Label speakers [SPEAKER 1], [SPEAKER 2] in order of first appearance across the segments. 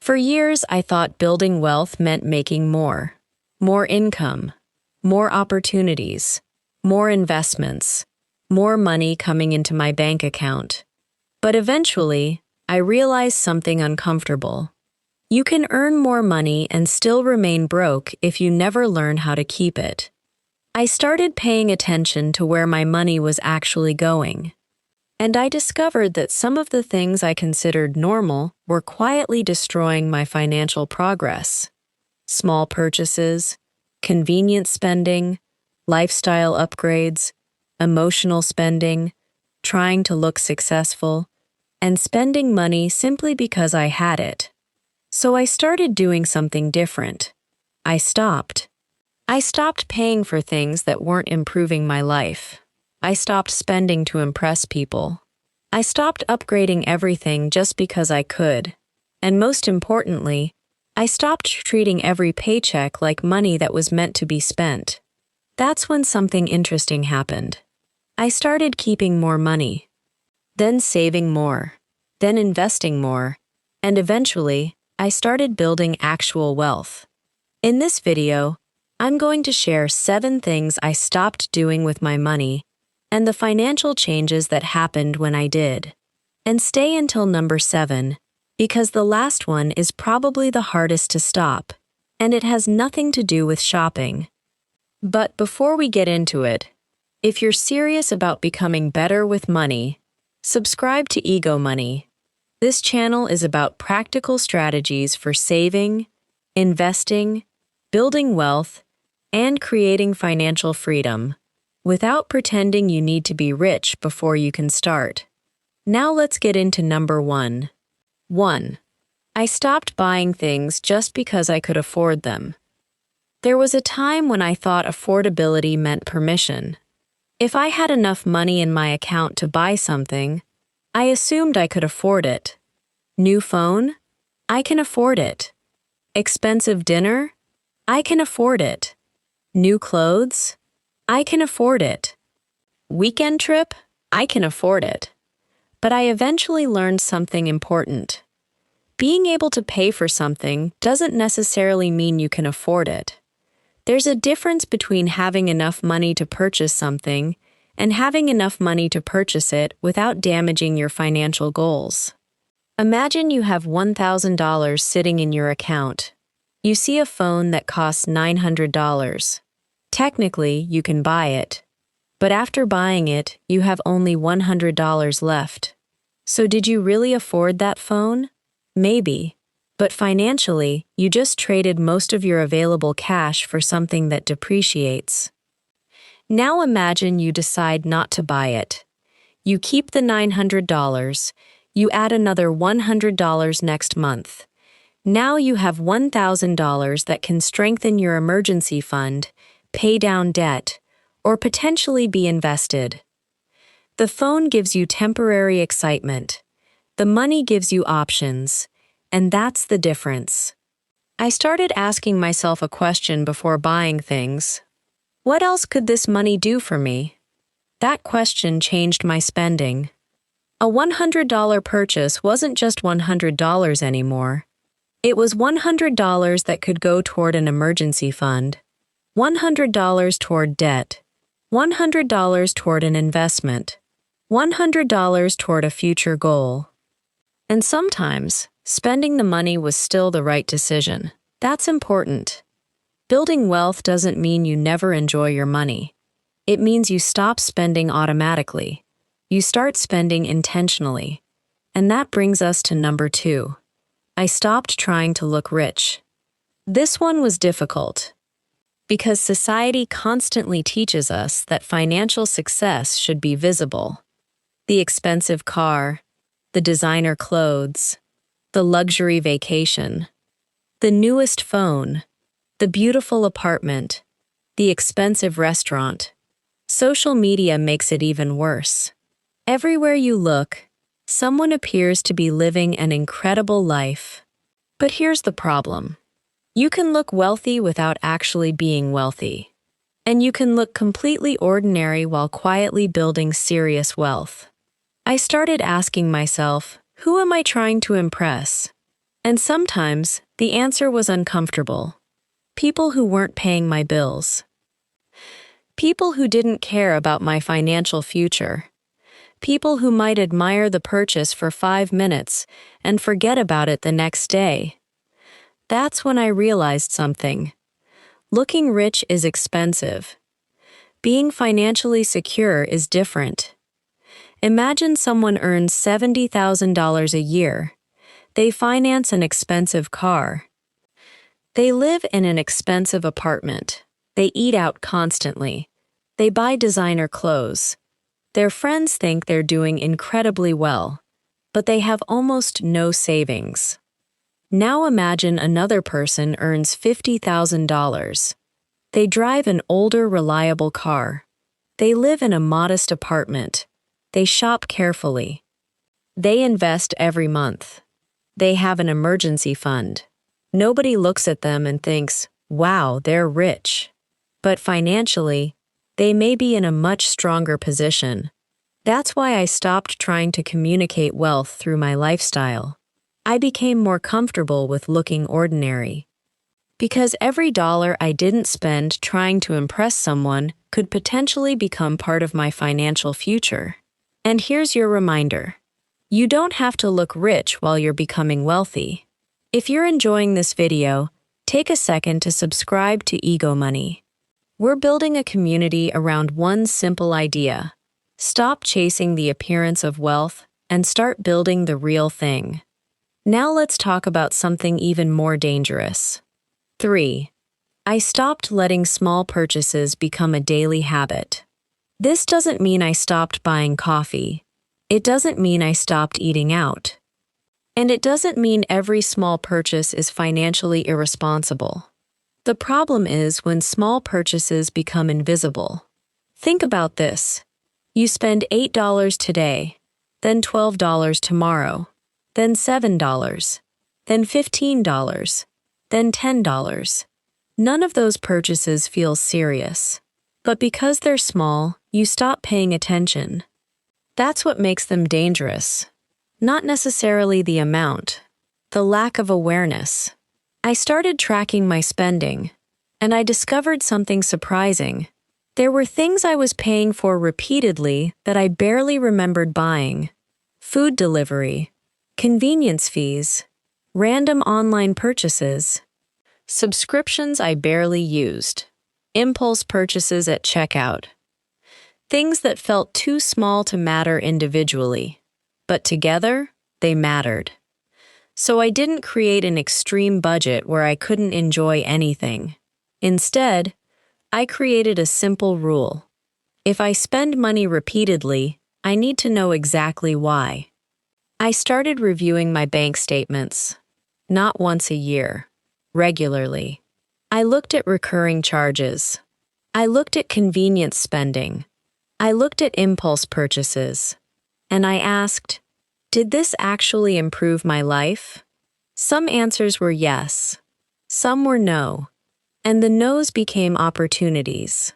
[SPEAKER 1] For years, I thought building wealth meant making more income, more opportunities, more investments, more money coming into my bank account. But eventually, I realized something uncomfortable. You can earn more money and still remain broke if you never learn how to keep it. I started paying attention to where my money was actually going. And I discovered that some of the things I considered normal were quietly destroying my financial progress. Small purchases, convenient spending, lifestyle upgrades, emotional spending, trying to look successful, and spending money simply because I had it. So I started doing something different. I stopped. I stopped paying for things that weren't improving my life. I stopped spending to impress people. I stopped upgrading everything just because I could. And most importantly, I stopped treating every paycheck like money that was meant to be spent. That's when something interesting happened. I started keeping more money, then saving more, then investing more, and eventually, I started building actual wealth. In this video, I'm going to share 7 things I stopped doing with my money and the financial changes that happened when I did. And stay until number 7, because the last one is probably the hardest to stop, and it has nothing to do with shopping. But before we get into it, if you're serious about becoming better with money, subscribe to EgoMoney. This channel is about practical strategies for saving, investing, building wealth, and creating financial freedom, without pretending you need to be rich before you can start. Now let's get into number 1. 1. I stopped buying things just because I could afford them. There was a time when I thought affordability meant permission. If I had enough money in my account to buy something, I assumed I could afford it. New phone? I can afford it. Expensive dinner? I can afford it. New clothes? I can afford it. Weekend trip? I can afford it. But I eventually learned something important. Being able to pay for something doesn't necessarily mean you can afford it. There's a difference between having enough money to purchase something and having enough money to purchase it without damaging your financial goals. Imagine you have $1,000 sitting in your account. You see a phone that costs $900. Technically, you can buy it. But after buying it, you have only $100 left. So did you really afford that phone? Maybe. But financially, you just traded most of your available cash for something that depreciates. Now imagine you decide not to buy it. You keep the $900, you add another $100 next month. Now you have $1,000 that can strengthen your emergency fund, pay down debt, or potentially be invested. The phone gives you temporary excitement. The money gives you options, and that's the difference. I started asking myself a question before buying things. What else could this money do for me? That question changed my spending. A $100 purchase wasn't just $100 anymore. It was $100 that could go toward an emergency fund, $100 toward debt, $100 toward an investment, $100 toward a future goal. And sometimes, spending the money was still the right decision. That's important. Building wealth doesn't mean you never enjoy your money. It means you stop spending automatically. You start spending intentionally. And that brings us to number 2. I stopped trying to look rich. This one was difficult, because society constantly teaches us that financial success should be visible. The expensive car, the designer clothes, the luxury vacation, the newest phone, the beautiful apartment, the expensive restaurant. Social media makes it even worse. Everywhere you look, someone appears to be living an incredible life. But here's the problem. You can look wealthy without actually being wealthy. And you can look completely ordinary while quietly building serious wealth. I started asking myself, who am I trying to impress? And sometimes the answer was uncomfortable. People who weren't paying my bills. People who didn't care about my financial future. People who might admire the purchase for 5 minutes and forget about it the next day. That's when I realized something. Looking rich is expensive. Being financially secure is different. Imagine someone earns $70,000 a year. They finance an expensive car. They live in an expensive apartment. They eat out constantly. They buy designer clothes. Their friends think they're doing incredibly well, but they have almost no savings. Now imagine another person earns $50,000. They drive an older, reliable car. They live in a modest apartment. They shop carefully. They invest every month. They have an emergency fund. Nobody looks at them and thinks, wow, they're rich. But financially, they may be in a much stronger position. That's why I stopped trying to communicate wealth through my lifestyle. I became more comfortable with looking ordinary. Because every dollar I didn't spend trying to impress someone could potentially become part of my financial future. And here's your reminder. You don't have to look rich while you're becoming wealthy. If you're enjoying this video, take a second to subscribe to EgoMoney. We're building a community around one simple idea. Stop chasing the appearance of wealth and start building the real thing. Now let's talk about something even more dangerous. 3. I stopped letting small purchases become a daily habit. This doesn't mean I stopped buying coffee. It doesn't mean I stopped eating out. And it doesn't mean every small purchase is financially irresponsible. The problem is when small purchases become invisible. Think about this. You spend $8 today, then $12 tomorrow, then $7, then $15, then $10. None of those purchases feel serious. But because they're small, you stop paying attention. That's what makes them dangerous. Not necessarily the amount, the lack of awareness. I started tracking my spending, and I discovered something surprising. There were things I was paying for repeatedly that I barely remembered buying. Food delivery, convenience fees, random online purchases, subscriptions I barely used, impulse purchases at checkout. Things that felt too small to matter individually, but together, they mattered. So I didn't create an extreme budget where I couldn't enjoy anything. Instead, I created a simple rule. If I spend money repeatedly, I need to know exactly why. I started reviewing my bank statements, not once a year, regularly. I looked at recurring charges. I looked at convenience spending. I looked at impulse purchases. And I asked, did this actually improve my life? Some answers were yes. Some were no. And the no's became opportunities.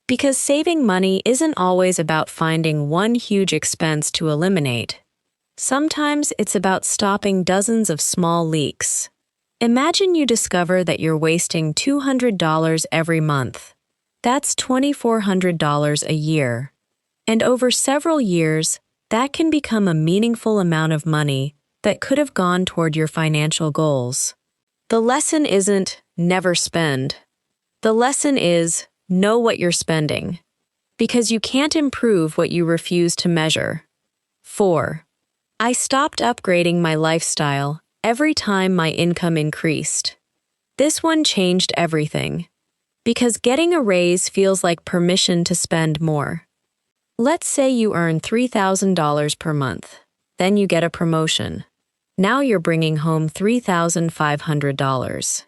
[SPEAKER 1] Because saving money isn't always about finding one huge expense to eliminate. Sometimes it's about stopping dozens of small leaks. Imagine you discover that you're wasting $200 every month. That's $2,400 a year. And over several years, that can become a meaningful amount of money that could have gone toward your financial goals. The lesson isn't never spend. The lesson is know what you're spending. Because you can't improve what you refuse to measure. 4. I stopped upgrading my lifestyle every time my income increased. This one changed everything. Because getting a raise feels like permission to spend more. Let's say you earn $3,000 per month. Then you get a promotion. Now you're bringing home $3,500.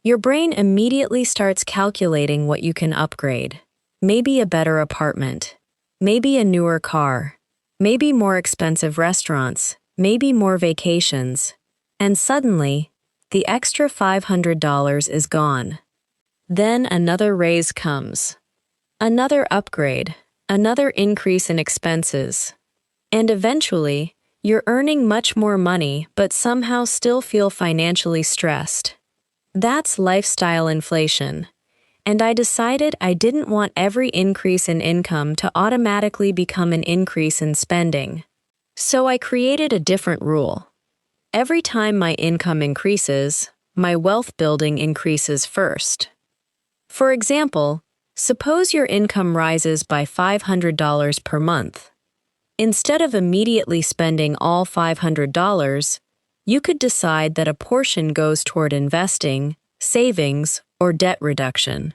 [SPEAKER 1] Your brain immediately starts calculating what you can upgrade. Maybe a better apartment. Maybe a newer car. Maybe more expensive restaurants. Maybe more vacations. And suddenly, the extra $500 is gone. Then another raise comes. Another upgrade. Another increase in expenses. And eventually, You're earning much more money but somehow still feel financially stressed. That's lifestyle inflation. And I decided I didn't want every increase in income to automatically become an increase in spending. So I created a different rule. Every time my income increases, my wealth building increases first. For example, suppose your income rises by $500 per month. Instead of immediately spending all $500, you could decide that a portion goes toward investing, savings, or debt reduction.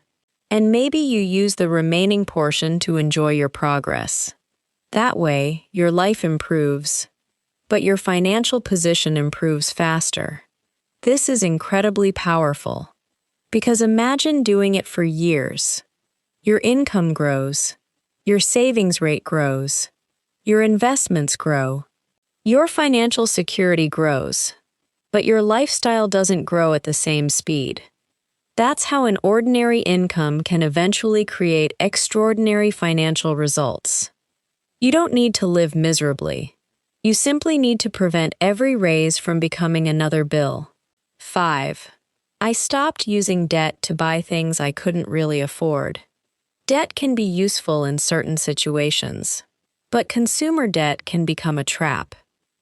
[SPEAKER 1] And maybe you use the remaining portion to enjoy your progress. That way, your life improves, but your financial position improves faster. This is incredibly powerful. Because imagine doing it for years. Your income grows, your savings rate grows, your investments grow, your financial security grows, but your lifestyle doesn't grow at the same speed. That's how an ordinary income can eventually create extraordinary financial results. You don't need to live miserably. You simply need to prevent every raise from becoming another bill. 5. I stopped using debt to buy things I couldn't really afford. Debt can be useful in certain situations, but consumer debt can become a trap,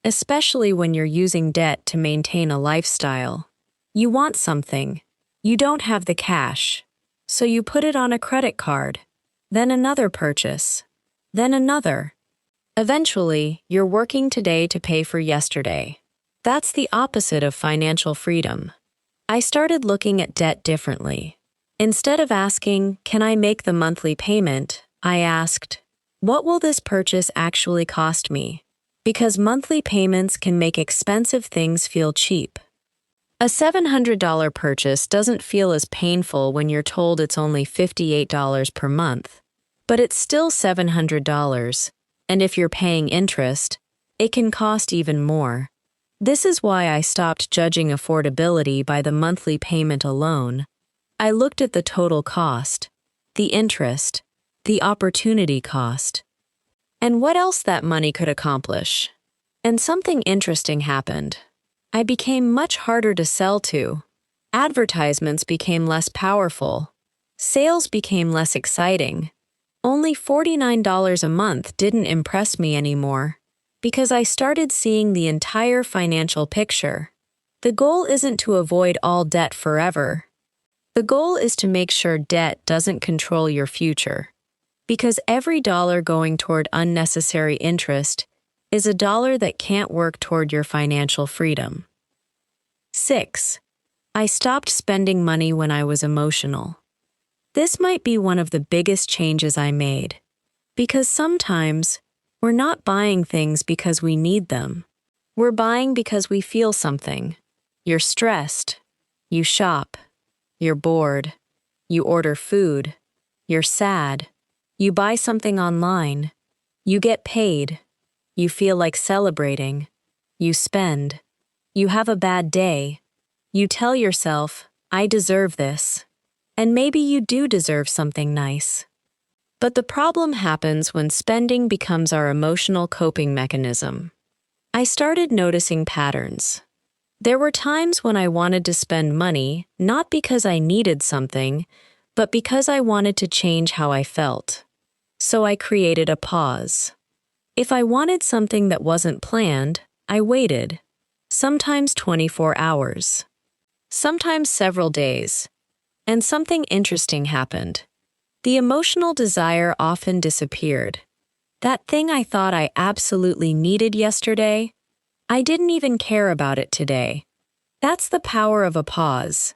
[SPEAKER 1] especially when you're using debt to maintain a lifestyle. You want something, you don't have the cash, so you put it on a credit card, then another purchase, then another. Eventually, you're working today to pay for yesterday. That's the opposite of financial freedom. I started looking at debt differently. Instead of asking, "Can I make the monthly payment?" I asked, "What will this purchase actually cost me?" Because monthly payments can make expensive things feel cheap. A $700 purchase doesn't feel as painful when you're told it's only $58 per month. But it's still $700, and if you're paying interest, it can cost even more. This is why I stopped judging affordability by the monthly payment alone. I looked at the total cost, the interest, the opportunity cost, and what else that money could accomplish. And something interesting happened. I became much harder to sell to. Advertisements became less powerful. Sales became less exciting. Only $49 a month didn't impress me anymore, because I started seeing the entire financial picture. The goal isn't to avoid all debt forever. The goal is to make sure debt doesn't control your future, because every dollar going toward unnecessary interest is a dollar that can't work toward your financial freedom. 6. I stopped spending money when I was emotional. This might be one of the biggest changes I made, because sometimes we're not buying things because we need them. We're buying because we feel something. You're stressed. You shop. You're bored. You order food. You're sad. You buy something online. You get paid. You feel like celebrating. You spend. You have a bad day. You tell yourself, "I deserve this." And maybe you do deserve something nice. But the problem happens when spending becomes our emotional coping mechanism. I started noticing patterns. There were times when I wanted to spend money, not because I needed something, but because I wanted to change how I felt. So I created a pause. If I wanted something that wasn't planned, I waited. Sometimes 24 hours. Sometimes several days. And something interesting happened. The emotional desire often disappeared. That thing I thought I absolutely needed yesterday, I didn't even care about it today. That's the power of a pause.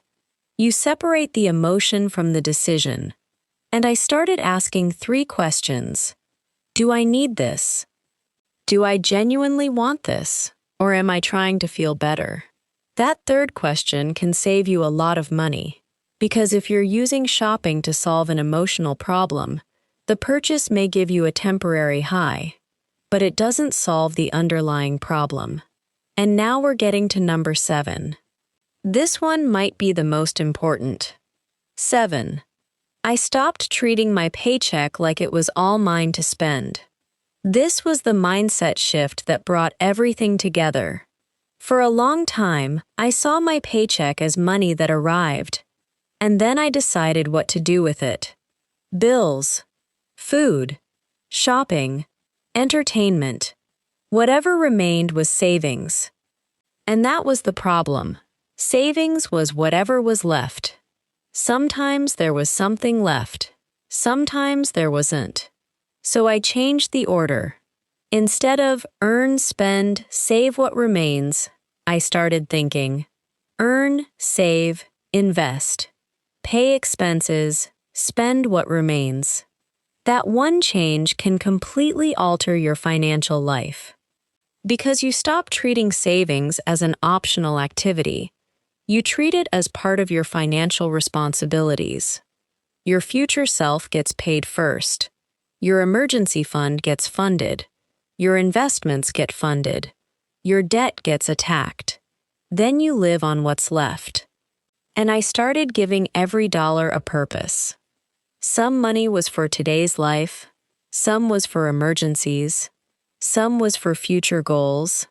[SPEAKER 1] You separate the emotion from the decision. And I started asking 3 questions. Do I need this? Do I genuinely want this? Or am I trying to feel better? That third question can save you a lot of money. Because if you're using shopping to solve an emotional problem, the purchase may give you a temporary high, but it doesn't solve the underlying problem. And now we're getting to number 7. This one might be the most important. 7. I stopped treating my paycheck like it was all mine to spend. This was the mindset shift that brought everything together. For a long time, I saw my paycheck as money that arrived. And then I decided what to do with it. Bills, food, shopping, entertainment. Whatever remained was savings. And that was the problem. Savings was whatever was left. Sometimes there was something left. Sometimes there wasn't. So I changed the order. Instead of earn, spend, save what remains, I started thinking, earn, save, invest. Pay expenses, spend what remains. That one change can completely alter your financial life. Because you stop treating savings as an optional activity, you treat it as part of your financial responsibilities. Your future self gets paid first. Your emergency fund gets funded. Your investments get funded. Your debt gets attacked. Then you live on what's left. And I started giving every dollar a purpose. Some money was for today's life, some was for emergencies, some was for future goals,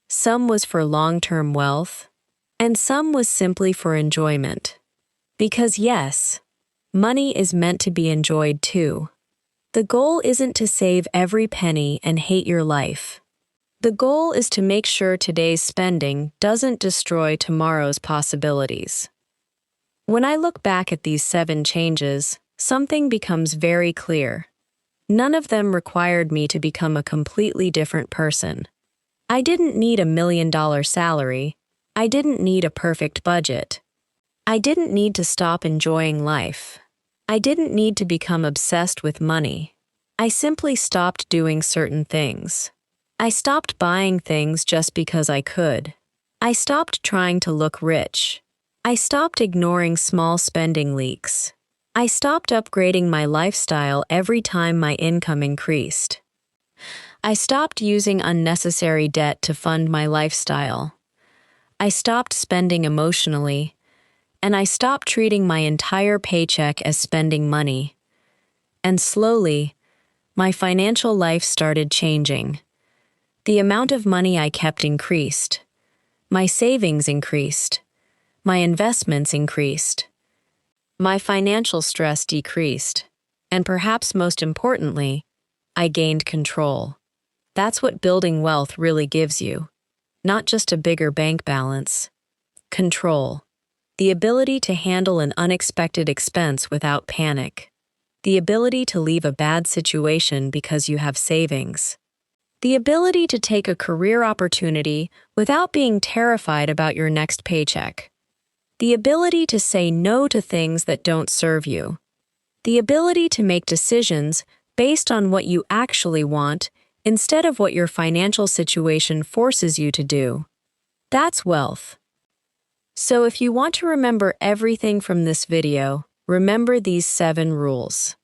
[SPEAKER 1] some was for long-term wealth, and some was simply for enjoyment. Because yes, money is meant to be enjoyed too. The goal isn't to save every penny and hate your life. The goal is to make sure today's spending doesn't destroy tomorrow's possibilities. When I look back at these 7 changes, something becomes very clear. None of them required me to become a completely different person. I didn't need $1 million salary. I didn't need a perfect budget. I didn't need to stop enjoying life. I didn't need to become obsessed with money. I simply stopped doing certain things. I stopped buying things just because I could. I stopped trying to look rich. I stopped ignoring small spending leaks. I stopped upgrading my lifestyle every time my income increased. I stopped using unnecessary debt to fund my lifestyle. I stopped spending emotionally, and I stopped treating my entire paycheck as spending money. And slowly, my financial life started changing. The amount of money I kept increased. My savings increased. My investments increased. My financial stress decreased. And perhaps most importantly, I gained control. That's what building wealth really gives you. Not just a bigger bank balance. Control. The ability to handle an unexpected expense without panic. The ability to leave a bad situation because you have savings. The ability to take a career opportunity without being terrified about your next paycheck. The ability to say no to things that don't serve you. The ability to make decisions based on what you actually want instead of what your financial situation forces you to do. That's wealth. So if you want to remember everything from this video, remember these 7 rules.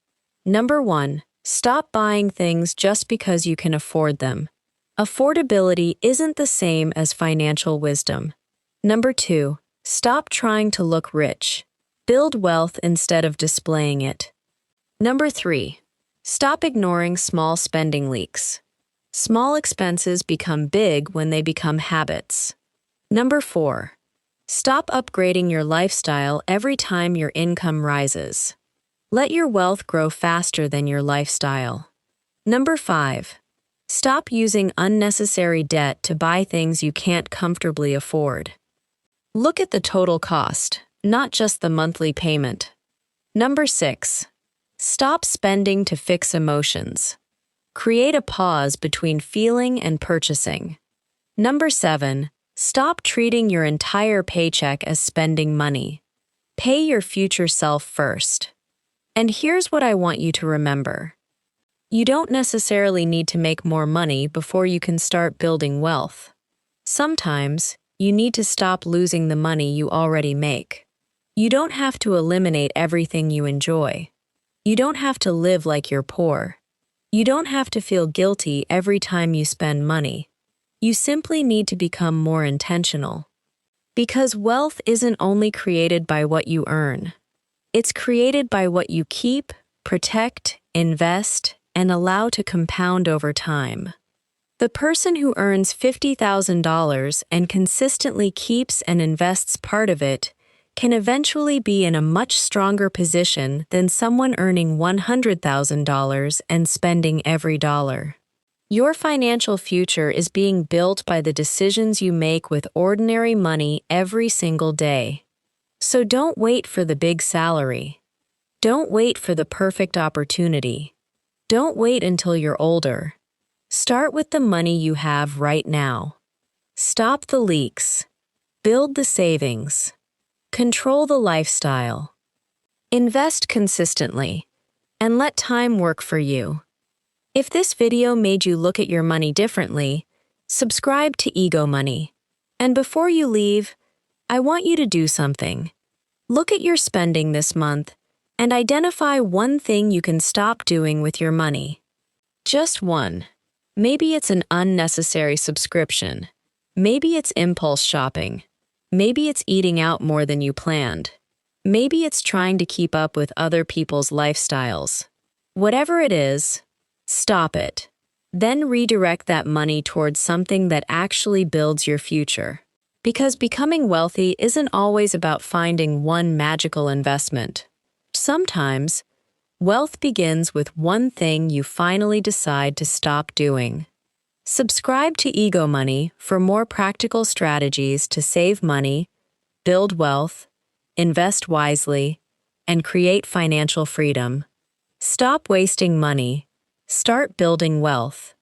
[SPEAKER 1] Number 1, stop buying things just because you can afford them. Affordability isn't the same as financial wisdom. Number 2, stop trying to look rich. Build wealth instead of displaying it. Number 3, stop ignoring small spending leaks. Small expenses become big when they become habits. Number 4, stop upgrading your lifestyle every time your income rises. Let your wealth grow faster than your lifestyle. Number 5, stop using unnecessary debt to buy things you can't comfortably afford. Look at the total cost, not just the monthly payment. Number 6, stop spending to fix emotions. Create a pause between feeling and purchasing. Number 7, stop treating your entire paycheck as spending money. Pay your future self first. And here's what I want you to remember. You don't necessarily need to make more money before you can start building wealth. Sometimes, you need to stop losing the money you already make. You don't have to eliminate everything you enjoy. You don't have to live like you're poor. You don't have to feel guilty every time you spend money. You simply need to become more intentional. Because wealth isn't only created by what you earn. It's created by what you keep, protect, invest, and allow to compound over time. The person who earns $50,000 and consistently keeps and invests part of it can eventually be in a much stronger position than someone earning $100,000 and spending every dollar. Your financial future is being built by the decisions you make with ordinary money every single day. So don't wait for the big salary. Don't wait for the perfect opportunity. Don't wait until you're older. Start with the money you have right now. Stop the leaks. Build the savings. Control the lifestyle. Invest consistently, and let time work for you. If this video made you look at your money differently, subscribe to EgoMoney. And before you leave, I want you to do something. Look at your spending this month and identify one thing you can stop doing with your money. Just one. Maybe it's an unnecessary subscription. Maybe it's impulse shopping. Maybe it's eating out more than you planned. Maybe it's trying to keep up with other people's lifestyles. Whatever it is, stop it. Then redirect that money towards something that actually builds your future. Because becoming wealthy isn't always about finding one magical investment. Sometimes, wealth begins with one thing you finally decide to stop doing. Subscribe to EgoMoney for more practical strategies to save money, build wealth, invest wisely, and create financial freedom. Stop wasting money. Start building wealth.